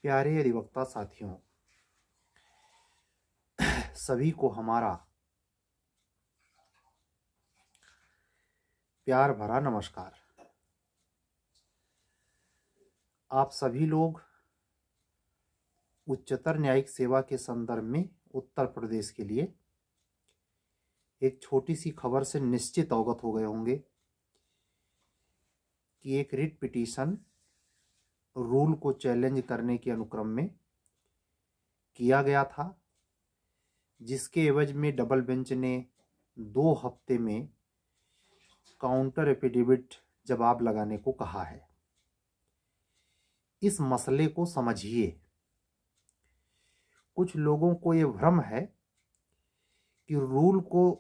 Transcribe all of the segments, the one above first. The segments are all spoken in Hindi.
प्यारे अधिवक्ता साथियों, सभी को हमारा प्यार भरा नमस्कार। आप सभी लोग उच्चतर न्यायिक सेवा के संदर्भ में उत्तर प्रदेश के लिए एक छोटी सी खबर से निश्चित अवगत हो गए होंगे कि एक रिट पिटीशन रूल को चैलेंज करने के अनुक्रम में किया गया था, जिसके एवज में डबल बेंच ने 2 हफ्ते में काउंटर एफिडेविट जवाब लगाने को कहा है। इस मसले को समझिए। कुछ लोगों को ये भ्रम है कि रूल को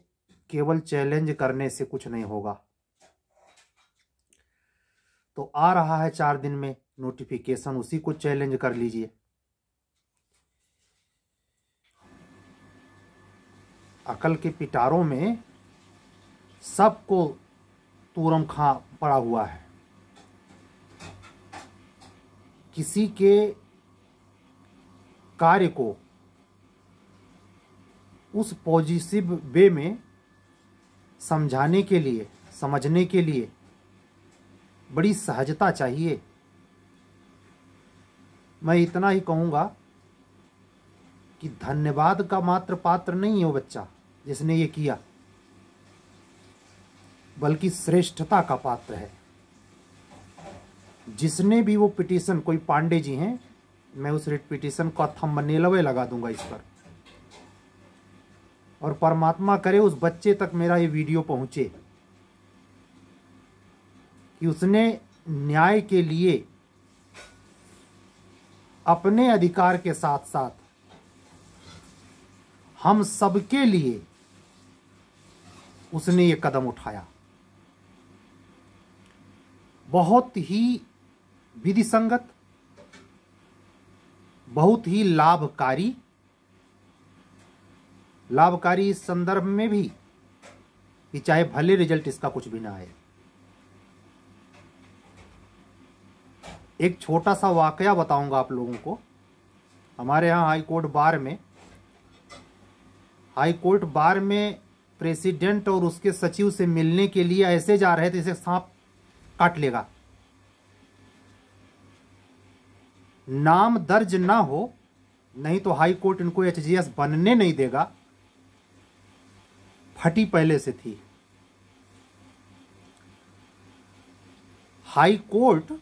केवल चैलेंज करने से कुछ नहीं होगा। तो आ रहा है 4 दिन में नोटिफिकेशन, उसी को चैलेंज कर लीजिए। अकल के पिटारों में सबको तूरम खा पड़ा हुआ है। किसी के कार्य को उस पॉजिटिव वे में समझाने के लिए, समझने के लिए बड़ी सहजता चाहिए। मैं इतना ही कहूँगा कि धन्यवाद का मात्र पात्र नहीं है वो बच्चा जिसने ये किया, बल्कि श्रेष्ठता का पात्र है। जिसने भी वो पिटीशन, कोई पांडे जी हैं, मैं उस रिट पिटीशन का थंबनेलवे लगा दूंगा इस पर, और परमात्मा करे उस बच्चे तक मेरा ये वीडियो पहुंचे कि उसने न्याय के लिए अपने अधिकार के साथ साथ हम सबके लिए उसने ये कदम उठाया। बहुत ही विधि संगत, बहुत ही लाभकारी इस संदर्भ में भी कि चाहे भले रिजल्ट इसका कुछ भी ना आए। एक छोटा सा वाकया बताऊंगा आप लोगों को। हमारे यहाँ हाई कोर्ट बार में प्रेसिडेंट और उसके सचिव से मिलने के लिए ऐसे जा रहे थे जैसे सांप काट लेगा। नाम दर्ज ना हो, नहीं तो हाई कोर्ट इनको एचजीएस बनने नहीं देगा। फटी पहले से थी। हाई कोर्ट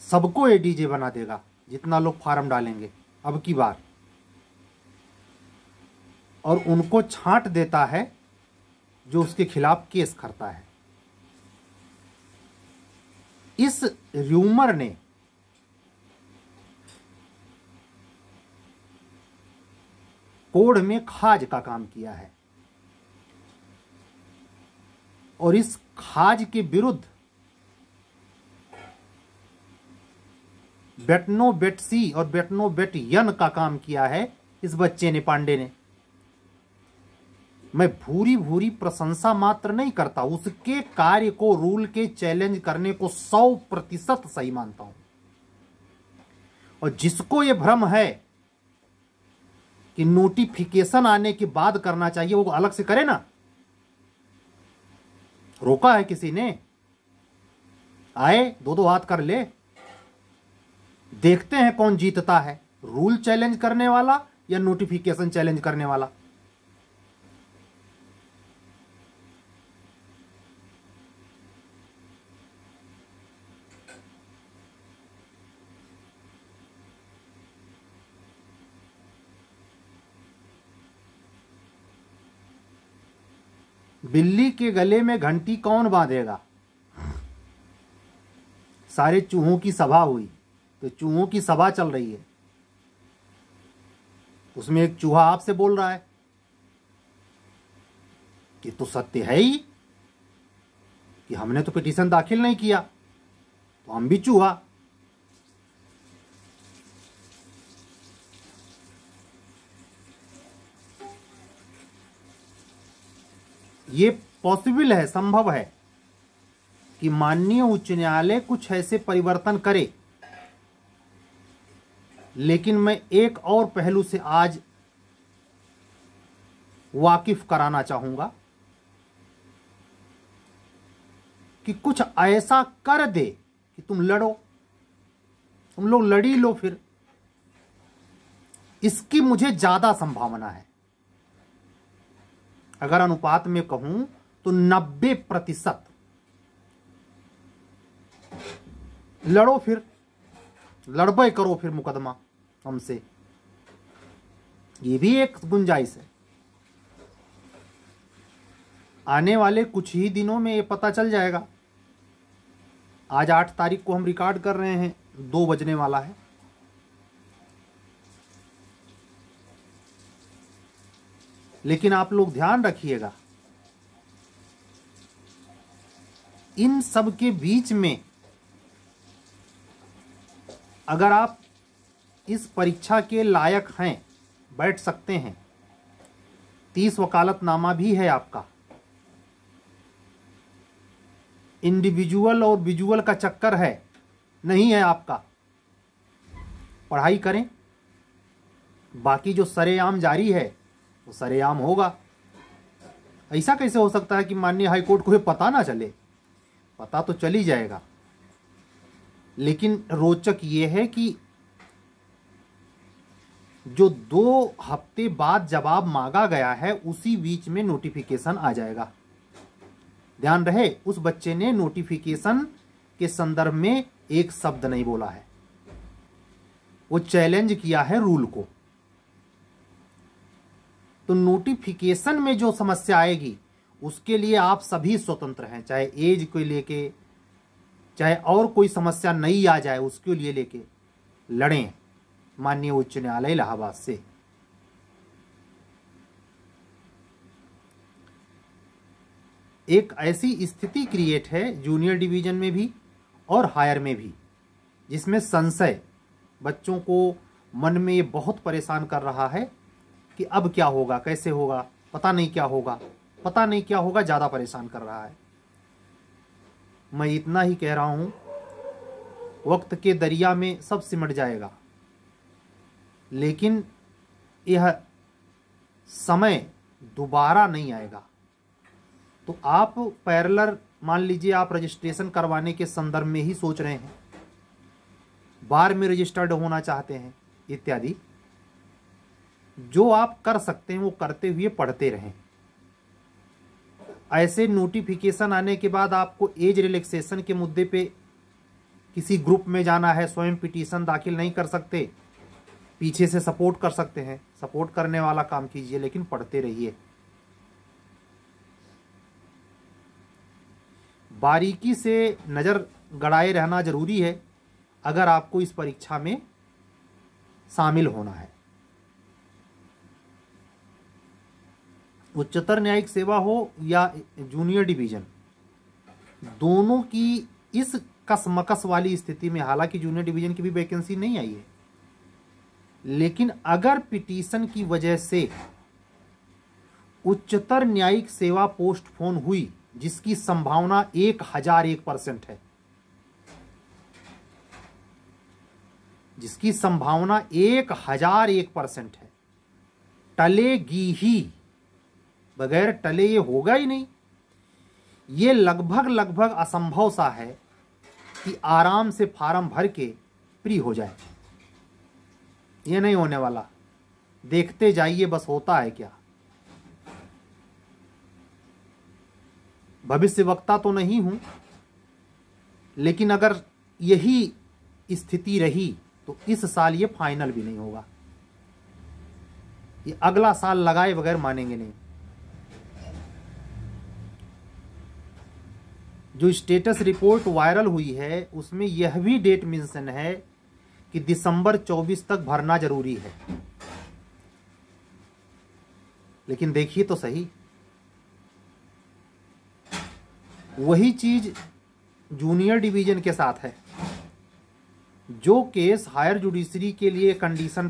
सबको एडीजे बना देगा जितना लोग फार्म डालेंगे अब की बार, और उनको छांट देता है जो उसके खिलाफ केस करता है। इस र्यूमर ने कोड में खाज का काम किया है, और इस खाज के विरुद्ध बेटनो बेटसी और बेटनो बेटयन का काम किया है इस बच्चे ने, पांडे ने। मैं भूरी प्रशंसा मात्र नहीं करता, उसके कार्य को, रूल के चैलेंज करने को 100% सही मानता हूं। और जिसको यह भ्रम है कि नोटिफिकेशन आने के बाद करना चाहिए, वो अलग से करे ना। रोका है किसी ने? आए 2-2 हाथ कर ले। देखते हैं कौन जीतता है, रूल चैलेंज करने वाला या नोटिफिकेशन चैलेंज करने वाला। बिल्ली के गले में घंटी कौन बांधेगा? सारे चूहों की सभा हुई, तो चूहों की सभा चल रही है, उसमें एक चूहा आपसे बोल रहा है कि तो सत्य है ही कि हमने तो पिटीशन दाखिल नहीं किया, तो हम भी चूहा। ये पॉसिबल है, संभव है कि माननीय उच्च न्यायालय कुछ ऐसे परिवर्तन करे लेकिन मैं एक और पहलू से आज वाकिफ कराना चाहूंगा कि कुछ ऐसा कर दे कि तुम लड़ो, तुम लोग लड़ी लो, फिर इसकी मुझे ज्यादा संभावना है। अगर अनुपात में कहूं तो 90% लड़ो, फिर लड़बे करो फिर मुकदमा हमसे, ये भी एक गुंजाइश है। आने वाले कुछ ही दिनों में ये पता चल जाएगा। आज 8 तारीख को हम रिकॉर्ड कर रहे हैं, 2 बजने वाला है। लेकिन आप लोग ध्यान रखिएगा, इन सब के बीच में अगर आप इस परीक्षा के लायक हैं, बैठ सकते हैं, 30 वकालतनामा भी है आपका, इंडिविजुअल और विजुअल का चक्कर है नहीं है आपका, पढ़ाई करें। बाकी जो सरेआम जारी है वो सरेआम होगा। ऐसा कैसे हो सकता है कि माननीय हाईकोर्ट को ये पता ना चले? पता तो चल ही जाएगा। लेकिन रोचक ये है कि जो 2 हफ्ते बाद जवाब मांगा गया है उसी बीच में नोटिफिकेशन आ जाएगा। ध्यान रहे, उस बच्चे ने नोटिफिकेशन के संदर्भ में एक शब्द नहीं बोला है, वो चैलेंज किया है रूल को। तो नोटिफिकेशन में जो समस्या आएगी उसके लिए आप सभी स्वतंत्र हैं, चाहे एज को लेके, चाहे और कोई समस्या नई आ जाए उसके लिए लेके लड़ें माननीय उच्च न्यायालय इलाहाबाद से। एक ऐसी स्थिति क्रिएट है जूनियर डिवीजन में भी और हायर में भी, जिसमें संशय बच्चों को मन में ये बहुत परेशान कर रहा है कि अब क्या होगा, कैसे होगा, पता नहीं क्या होगा, पता नहीं क्या होगा, ज़्यादा परेशान कर रहा है। मैं इतना ही कह रहा हूँ, वक्त के दरिया में सब सिमट जाएगा, लेकिन यह समय दोबारा नहीं आएगा। तो आप पैरेलल, मान लीजिए आप रजिस्ट्रेशन करवाने के संदर्भ में ही सोच रहे हैं, बार में रजिस्टर्ड होना चाहते हैं इत्यादि, जो आप कर सकते हैं वो करते हुए पढ़ते रहें। ऐसे नोटिफिकेशन आने के बाद आपको एज रिलैक्सेशन के मुद्दे पे किसी ग्रुप में जाना है, स्वयं पिटीशन दाखिल नहीं कर सकते, पीछे से सपोर्ट कर सकते हैं, सपोर्ट करने वाला काम कीजिए, लेकिन पढ़ते रहिए। बारीकी से नज़र गड़ाए रहना जरूरी है अगर आपको इस परीक्षा में शामिल होना है। उच्चतर न्यायिक सेवा हो या जूनियर डिवीजन, दोनों की इस कसमकस वाली स्थिति में, हालांकि जूनियर डिवीजन की भी वैकेंसी नहीं आई है, लेकिन अगर पिटीशन की वजह से उच्चतर न्यायिक सेवा पोस्टपोन हुई, जिसकी संभावना 1001% है, जिसकी संभावना 1001% है, टलेगी ही, बगैर टले ये होगा ही नहीं। ये लगभग असंभव सा है कि आराम से फार्म भर के फ्री हो जाए, ये नहीं होने वाला। देखते जाइए बस होता है क्या। भविष्यवक्ता तो नहीं हूं, लेकिन अगर यही स्थिति रही तो इस साल ये फाइनल भी नहीं होगा, ये अगला साल लगाए बगैर मानेंगे नहीं। जो स्टेटस रिपोर्ट वायरल हुई है उसमें यह भी डेट मेंशन है कि दिसंबर 24 तक भरना जरूरी है, लेकिन देखिए तो सही, वही चीज जूनियर डिवीजन के साथ है। जो केस हायर जुडिशरी के लिए कंडीशन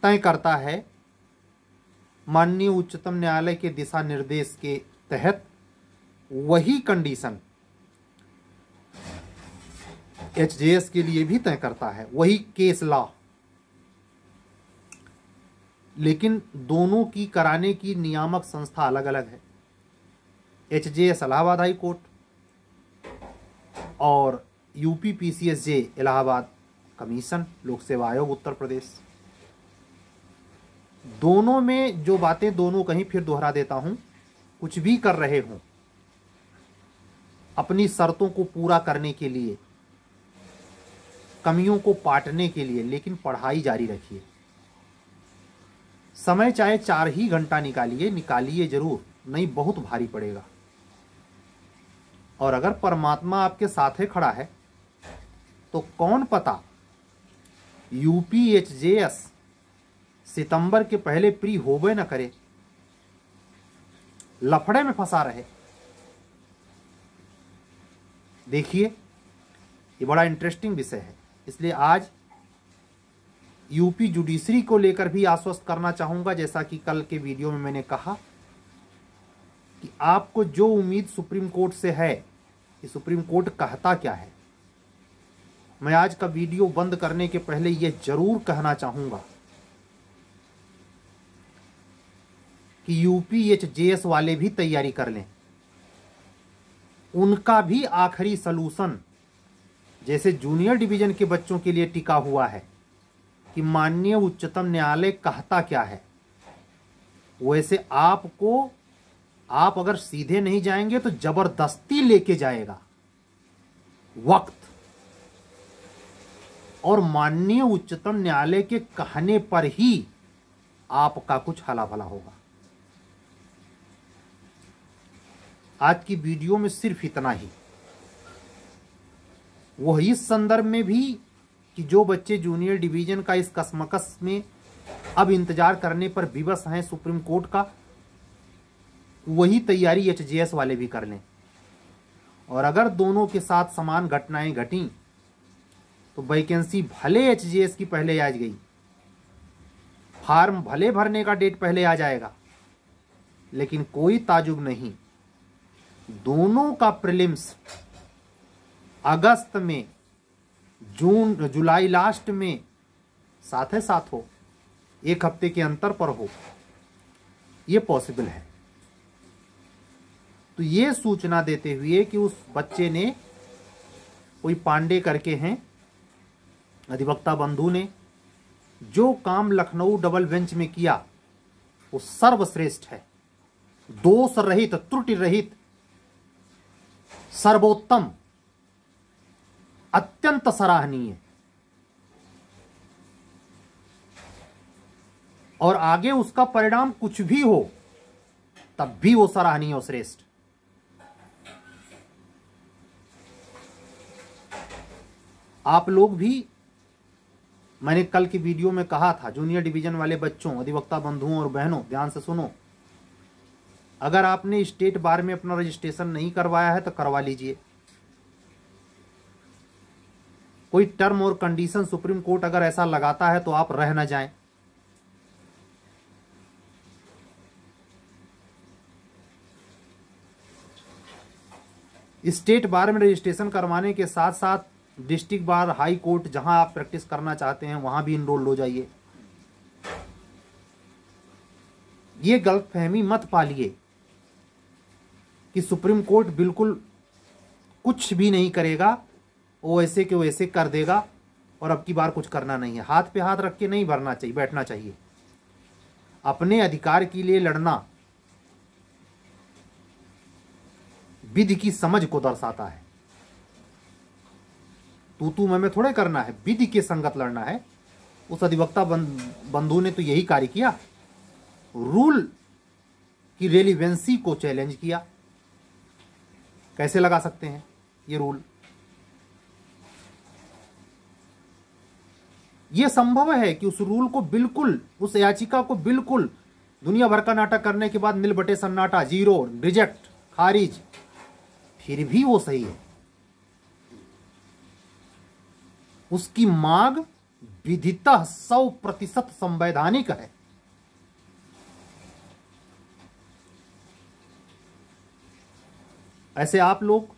तय करता है माननीय उच्चतम न्यायालय के दिशा निर्देश के तहत, वही कंडीशन एचजेएस के लिए भी तय करता है, वही केस लॉ। लेकिन दोनों की कराने की नियामक संस्था अलग अलग है। एचजेएस इलाहाबाद हाई कोर्ट और यूपीपीसीएसजे इलाहाबाद कमीशन, लोक सेवा आयोग उत्तर प्रदेश। दोनों में जो बातें, दोनों कहीं फिर दोहरा देता हूं, कुछ भी कर रहे हों, अपनी शर्तों को पूरा करने के लिए, कमियों को पाटने के लिए, लेकिन पढ़ाई जारी रखिए। समय चाहे 4 ही घंटा निकालिए जरूर, नहीं बहुत भारी पड़ेगा। और अगर परमात्मा आपके साथ खड़ा है तो कौन पता यूपीएचजेएस सितंबर के पहले प्री होबे न करे, लफड़े में फंसा रहे। देखिए, ये बड़ा इंटरेस्टिंग विषय है, इसलिए आज यूपी जुडिशरी को लेकर भी आश्वस्त करना चाहूंगा। जैसा कि कल के वीडियो में मैंने कहा कि आपको जो उम्मीद सुप्रीम कोर्ट से है कि सुप्रीम कोर्ट कहता क्या है, मैं आज का वीडियो बंद करने के पहले यह जरूर कहना चाहूंगा कि यूपीएचजेएस वाले भी तैयारी कर लें। उनका भी आखिरी सलूशन जैसे जूनियर डिवीजन के बच्चों के लिए टिका हुआ है कि माननीय उच्चतम न्यायालय कहता क्या है, वैसे आप अगर सीधे नहीं जाएंगे तो जबरदस्ती लेके जाएगा वक्त, और माननीय उच्चतम न्यायालय के कहने पर ही आपका कुछ हला भला होगा। आज की वीडियो में सिर्फ इतना ही। वह इस संदर्भ में भी कि जो बच्चे जूनियर डिवीजन का इस कसमकस में अब इंतजार करने पर विवश हैं सुप्रीम कोर्ट का, वही तैयारी एचजेएस वाले भी कर लें। और अगर दोनों के साथ समान घटनाएं घटी तो वैकेंसी भले एचजेएस की पहले आ गई, फॉर्म भले भरने का डेट पहले आ जाएगा, लेकिन कोई ताजुब नहीं, दोनों का प्रीलिम्स अगस्त में, जुलाई लास्ट में साथ साथ हो, 1 हफ्ते के अंतर पर हो, यह पॉसिबल है। तो ये सूचना देते हुए कि उस बच्चे ने, कोई पांडे करके हैं अधिवक्ता बंधु ने, जो काम लखनऊ डबल बेंच में किया वो सर्वश्रेष्ठ है, दोष रहित, त्रुटि रहित, सर्वोत्तम, अत्यंत सराहनीय। और आगे उसका परिणाम कुछ भी हो तब भी वो सराहनीय और श्रेष्ठ। आप लोग भी, मैंने कल की वीडियो में कहा था, जूनियर डिवीजन वाले बच्चों, अधिवक्ता बंधुओं और बहनों, ध्यान से सुनो। अगर आपने स्टेट बार में अपना रजिस्ट्रेशन नहीं करवाया है तो करवा लीजिए। कोई टर्म और कंडीशन सुप्रीम कोर्ट अगर ऐसा लगाता है तो आप रह न जाएं। स्टेट बार में रजिस्ट्रेशन करवाने के साथ साथ डिस्ट्रिक्ट बार, हाई कोर्ट, जहां आप प्रैक्टिस करना चाहते हैं वहां भी इनरोल हो जाइए। ये गलतफहमी मत पालिए कि सुप्रीम कोर्ट बिल्कुल कुछ भी नहीं करेगा, वो ऐसे के वैसे कर देगा और अब की बार कुछ करना नहीं है। हाथ पे हाथ रख के नहीं भरना चाहिए, बैठना चाहिए। अपने अधिकार के लिए लड़ना विधि की समझ को दर्शाता है। तू मैं थोड़े करना है, विधि के संगत लड़ना है। उस अधिवक्ता बंधु ने तो यही कार्य किया, रूल की रेलिवेंसी को चैलेंज किया। कैसे लगा सकते हैं ये रूल? यह संभव है कि उस रूल को बिल्कुल, उस याचिका को बिल्कुल दुनिया भर का नाटक करने के बाद नील बटे सन्नाटा, जीरो, रिजेक्ट, खारिज, फिर भी वो सही है। उसकी मांग विधितः 100% संवैधानिक है। ऐसे आप लोग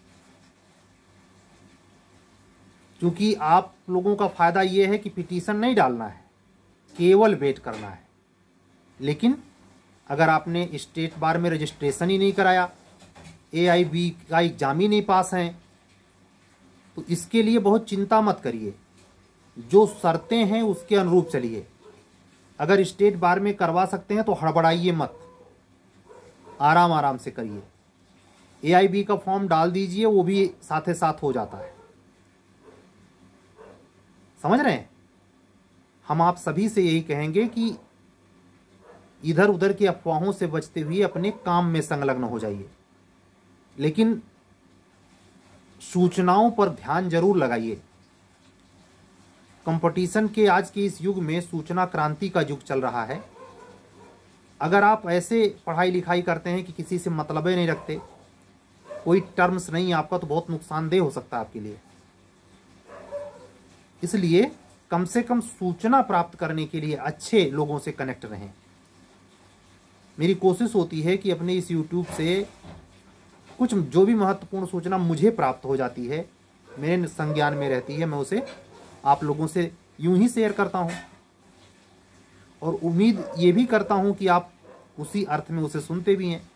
क्योंकि आप लोगों का फायदा ये है कि पिटीशन नहीं डालना है, केवल वेट करना है। लेकिन अगर आपने स्टेट बार में रजिस्ट्रेशन ही नहीं कराया, AIB का एग्जाम ही नहीं पास हैं, तो इसके लिए बहुत चिंता मत करिए। जो शर्तें हैं उसके अनुरूप चलिए। अगर स्टेट बार में करवा सकते हैं तो हड़बड़ाइए मत, आराम आराम से करिए। AIB का फॉर्म डाल दीजिए, वो भी साथ साथ हो जाता है। समझ रहे हैं? हम आप सभी से यही कहेंगे कि इधर उधर की अफवाहों से बचते हुए अपने काम में संलग्न हो जाइए, लेकिन सूचनाओं पर ध्यान जरूर लगाइए। कंपटीशन के आज के इस युग में सूचना क्रांति का युग चल रहा है। अगर आप ऐसे पढ़ाई लिखाई करते हैं कि किसी से मतलब ही नहीं रखते, कोई टर्म्स नहीं आपका, तो बहुत नुकसानदेह हो सकता है आपके लिए। इसलिए कम से कम सूचना प्राप्त करने के लिए अच्छे लोगों से कनेक्ट रहें। मेरी कोशिश होती है कि अपने इस YouTube से कुछ जो भी महत्वपूर्ण सूचना मुझे प्राप्त हो जाती है, मेरे संज्ञान में रहती है, मैं उसे आप लोगों से यूं ही शेयर करता हूं, और उम्मीद ये भी करता हूं कि आप उसी अर्थ में उसे सुनते भी हैं।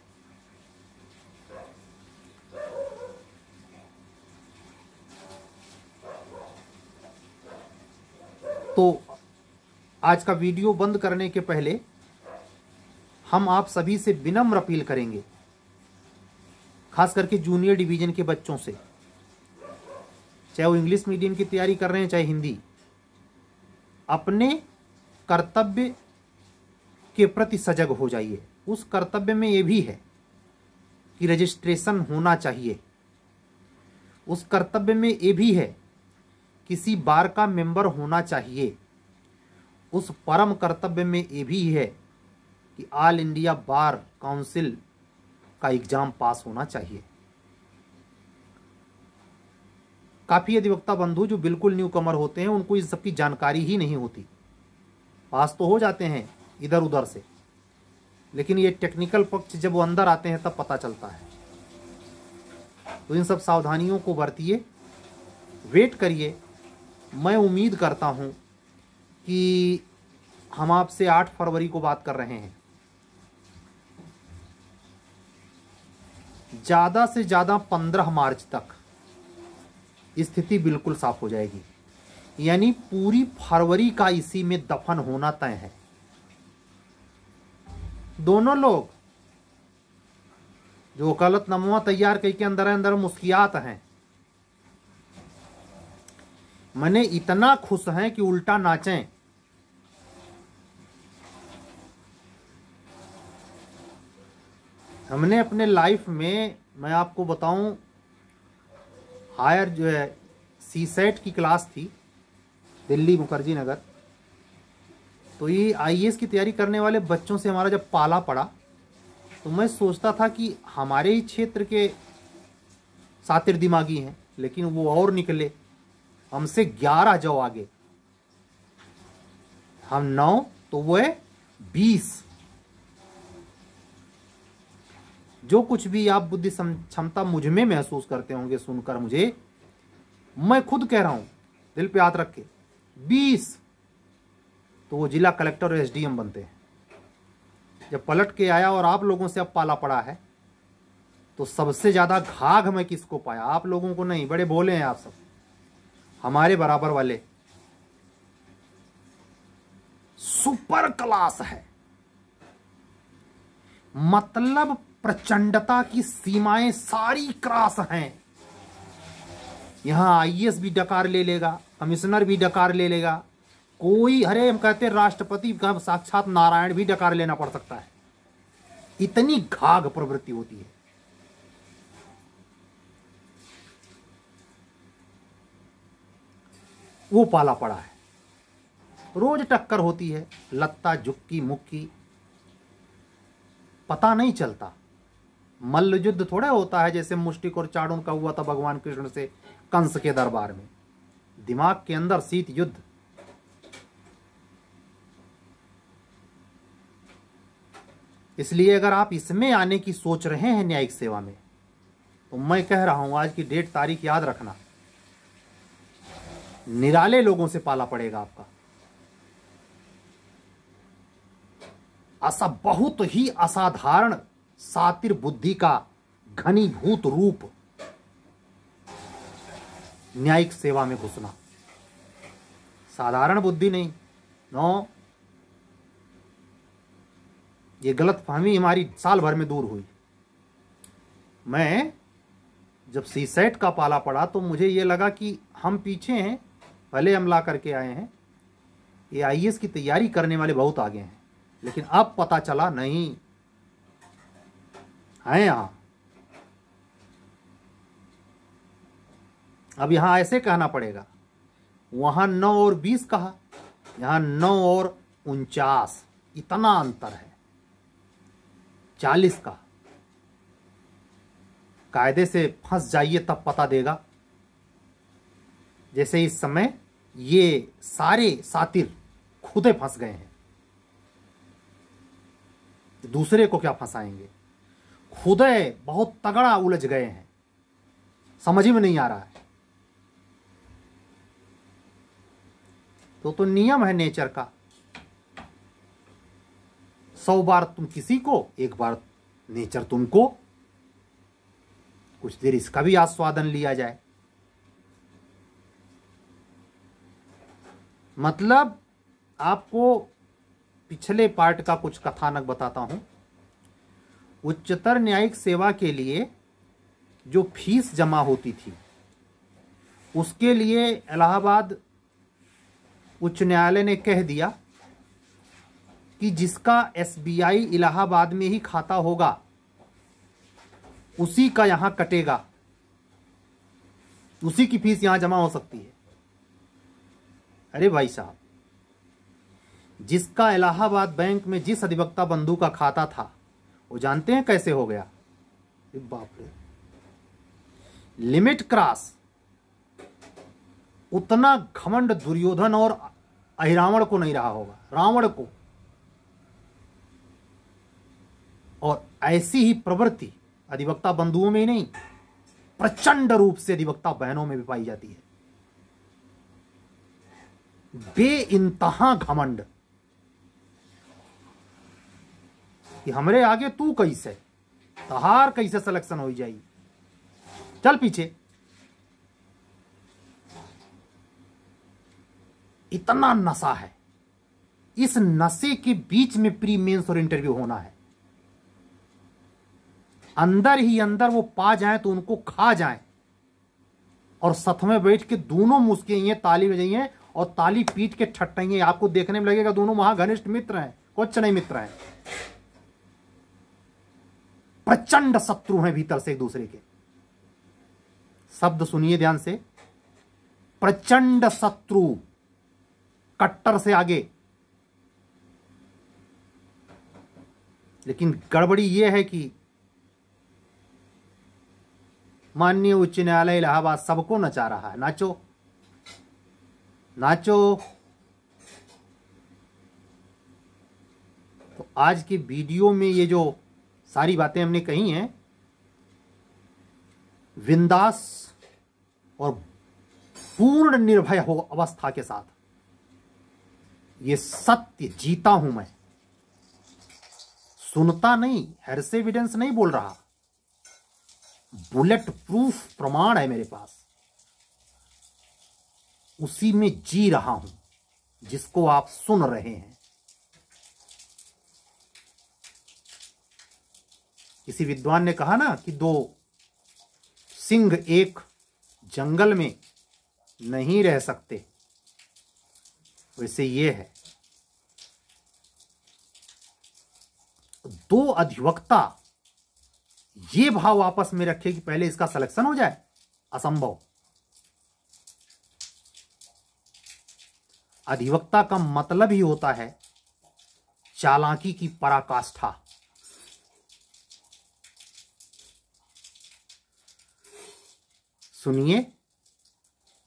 तो आज का वीडियो बंद करने के पहले हम आप सभी से विनम्र अपील करेंगे, खास करके जूनियर डिवीजन के बच्चों से, चाहे वो इंग्लिश मीडियम की तैयारी कर रहे हैं चाहे हिंदी, अपने कर्तव्य के प्रति सजग हो जाइए। उस कर्तव्य में ये भी है कि रजिस्ट्रेशन होना चाहिए। उस कर्तव्य में ये भी है किसी बार का मेंबर होना चाहिए। उस परम कर्तव्य में ये भी है कि ऑल इंडिया बार काउंसिल का एग्जाम पास होना चाहिए। काफी अधिवक्ता बंधु जो बिल्कुल न्यू कमर होते हैं, उनको इस सब की जानकारी ही नहीं होती। पास तो हो जाते हैं इधर उधर से, लेकिन ये टेक्निकल पक्ष जब वो अंदर आते हैं तब पता चलता है। तो इन सब सावधानियों को बरतिए, वेट करिए। मैं उम्मीद करता हूं कि हम आपसे 8 फरवरी को बात कर रहे हैं। ज़्यादा से ज़्यादा 15 मार्च तक स्थिति बिल्कुल साफ हो जाएगी, यानी पूरी फरवरी का इसी में दफन होना तय है। दोनों लोग जो वकालतनामा तैयार करके अंदर अंदर मुस्कियात हैं, मने इतना खुश हैं कि उल्टा नाचें। हमने अपने लाइफ में, मैं आपको बताऊं, हायर जो है CSET की क्लास थी दिल्ली मुखर्जी नगर। तो ये IAS की तैयारी करने वाले बच्चों से हमारा जब पाला पड़ा, तो मैं सोचता था कि हमारे ही क्षेत्र के सातिर दिमागी हैं, लेकिन वो और निकले हमसे 11 जो आगे। हम 9 तो वो है 20। जो कुछ भी आप बुद्धि क्षमता मुझ में महसूस करते होंगे सुनकर मुझे, मैं खुद कह रहा हूं, दिल पे हाथ रख के, 20 तो वो जिला कलेक्टर और SDM बनते हैं। जब पलट के आया और आप लोगों से अब पाला पड़ा है, तो सबसे ज्यादा घाघ मैं किसको पाया? आप लोगों को नहीं, बड़े भोले हैं आप सब, हमारे बराबर वाले। सुपर क्लास है, मतलब प्रचंडता की सीमाएं सारी क्रॉस हैं। यहां IAS भी डकार ले लेगा, कमिश्नर भी डकार ले लेगा, कोई, अरे हम कहते हैं राष्ट्रपति का साक्षात नारायण भी डकार लेना पड़ सकता है। इतनी घाघ प्रवृत्ति होती है। वो पाला पड़ा है, रोज टक्कर होती है, लत्ता झुक्की मुक्की, पता नहीं चलता। मल्ल युद्ध थोड़ा होता है जैसे मुष्टिक और चाणूर का हुआ था भगवान कृष्ण से कंस के दरबार में। दिमाग के अंदर शीत युद्ध। इसलिए अगर आप इसमें आने की सोच रहे हैं न्यायिक सेवा में, तो मैं कह रहा हूं आज की डेट तारीख याद रखना। निराले लोगों से पाला पड़ेगा आपका। बहुत ही असाधारण सातिर बुद्धि का घनीभूत रूप न्यायिक सेवा में घुसना। साधारण बुद्धि नहीं, नो, ये गलतफहमी हमारी साल भर में दूर हुई। मैं जब सीसेट का पाला पड़ा तो मुझे ये लगा कि हम पीछे हैं, भले हम ला करके आए हैं, ये आईएएस की तैयारी करने वाले बहुत आगे हैं, लेकिन अब पता चला नहीं है यहां। अब यहां ऐसे कहना पड़ेगा, वहां 9 और 20 कहा, यहां 9 और 49, इतना अंतर है 40 का। कायदे से फंस जाइए तब पता देगा। जैसे इस समय ये सारे सातिर खुदे फंस गए हैं, दूसरे को क्या फंसाएंगे, खुदे बहुत तगड़ा उलझ गए हैं, समझ ही में नहीं आ रहा है। तो नियम है नेचर का, 100 बार तुम किसी को, एक बार नेचर तुमको, कुछ देर इसका भी आस्वादन लिया जाए। मतलब आपको पिछले पार्ट का कुछ कथानक बताता हूं। उच्चतर न्यायिक सेवा के लिए जो फीस जमा होती थी, उसके लिए इलाहाबाद उच्च न्यायालय ने कह दिया कि जिसका एसबीआई इलाहाबाद में ही खाता होगा उसी का यहां कटेगा, उसी की फीस यहां जमा हो सकती है। अरे भाई साहब, जिसका इलाहाबाद बैंक में जिस अधिवक्ता बंधु का खाता था, वो जानते हैं कैसे हो गया? बाप रे, लिमिट क्रॉस। उतना घमंड दुर्योधन और अहिरावण को नहीं रहा होगा, रावण को। और ऐसी ही प्रवृत्ति अधिवक्ता बंधुओं में ही नहीं, प्रचंड रूप से अधिवक्ता बहनों में भी पाई जाती है। बेइंतहा घमंड कि हमरे आगे तू कैसे, तहार कैसे सिलेक्शन हो जाई, चल पीछे। इतना नशा है। इस नशे के बीच में प्री मेंस और इंटरव्यू होना है। अंदर ही अंदर वो पा जाएं तो उनको खा जाएं, और सथ में बैठ के दोनों मुस्कियां, ताली बजाइए और ताली पीट के ठट्टाइए। आपको देखने में लगेगा दोनों वहां घनिष्ठ मित्र हैं, कुछ नहीं मित्र हैं, प्रचंड शत्रु हैं भीतर से एक दूसरे के। शब्द सुनिए ध्यान से, प्रचंड शत्रु, कट्टर से आगे। लेकिन गड़बड़ी यह है कि माननीय उच्च न्यायालय इलाहाबाद सबको नचा रहा है, नाचो नाचो। तो आज के वीडियो में ये जो सारी बातें हमने कही हैं, विंदास और पूर्ण निर्भय हो अवस्था के साथ ये सत्य जीता हूं मैं, सुनता नहीं, हेरसे एविडेंस नहीं बोल रहा, बुलेट प्रूफ प्रमाण है मेरे पास, उसी में जी रहा हूं जिसको आप सुन रहे हैं। किसी विद्वान ने कहा ना कि 2 सिंह एक जंगल में नहीं रह सकते, वैसे ये है। 2 अधिवक्ता ये भाव आपस में रखे कि पहले इसका सिलेक्शन हो जाए, असंभव। अधिवक्ता का मतलब ही होता है चालाकी की पराकाष्ठा। सुनिए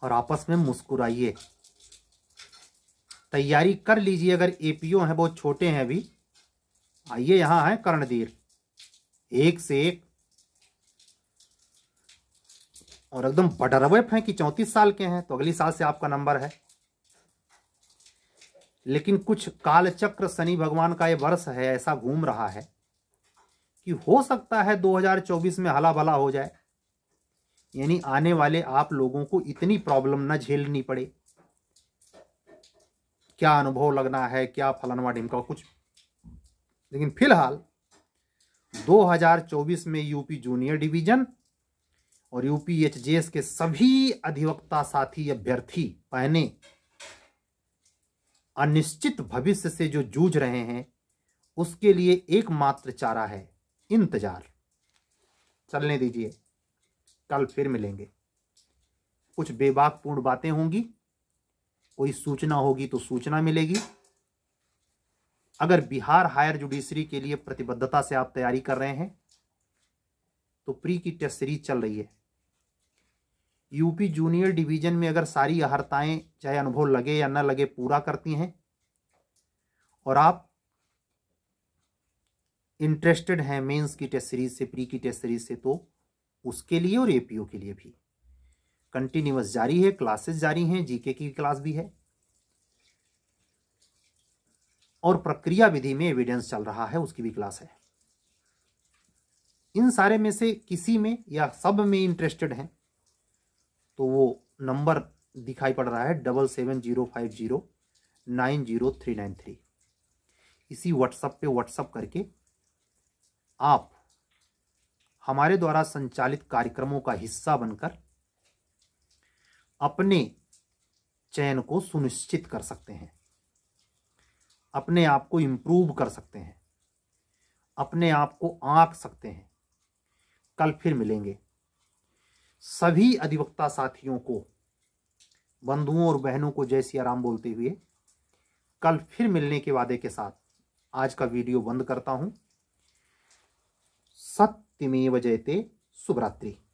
और आपस में मुस्कुराइए, तैयारी कर लीजिए। अगर एपीओ हैं, बहुत छोटे हैं अभी, आइए यहां है कर्णधीर, एक से एक। और एकदम बडरवेफ हैं कि 34 साल के हैं तो अगली साल से आपका नंबर है। लेकिन कुछ कालचक्र शनि भगवान का ये वर्ष है, ऐसा घूम रहा है कि हो सकता है 2024 में हला भला हो जाए, यानी आने वाले आप लोगों को इतनी प्रॉब्लम न झेलनी पड़े। क्या अनुभव लगना है, क्या फलाना ढिमका कुछ, लेकिन फिलहाल 2024 में यूपी जूनियर डिवीजन और यूपी एचजेएस के सभी अधिवक्ता साथी अभ्यर्थी पहने अनिश्चित भविष्य से जो जूझ रहे हैं, उसके लिए एकमात्र चारा है इंतजार। चलने दीजिए, कल फिर मिलेंगे। कुछ बेबाकपूर्ण बातें होंगी, कोई सूचना होगी तो सूचना मिलेगी। अगर बिहार हायर जुडिशरी के लिए प्रतिबद्धता से आप तैयारी कर रहे हैं तो प्री की टेस्ट सीरीज चल रही है। यूपी जूनियर डिवीजन में अगर सारी अहर्ताएं चाहे अनुभव लगे या न लगे पूरा करती हैं और आप इंटरेस्टेड हैं मेंस की टेस्ट सीरीज से, प्री की टेस्ट सीरीज से, तो उसके लिए और एपीओ के लिए भी कंटिन्यूअस जारी है, क्लासेस जारी हैं, जीके की क्लास भी है और प्रक्रिया विधि में एविडेंस चल रहा है, उसकी भी क्लास है। इन सारे में से किसी में या सब में इंटरेस्टेड हैं तो वो नंबर दिखाई पड़ रहा है 7705090393। इसी व्हाट्सएप पे व्हाट्सएप करके आप हमारे द्वारा संचालित कार्यक्रमों का हिस्सा बनकर अपने चयन को सुनिश्चित कर सकते हैं, अपने आप को इंप्रूव कर सकते हैं, अपने आप को आंक सकते हैं। कल फिर मिलेंगे। सभी अधिवक्ता साथियों को, बंधुओं और बहनों को जय सिया राम बोलते हुए कल फिर मिलने के वादे के साथ आज का वीडियो बंद करता हूं। सत्यमेव जयते। शुभ रात्रि।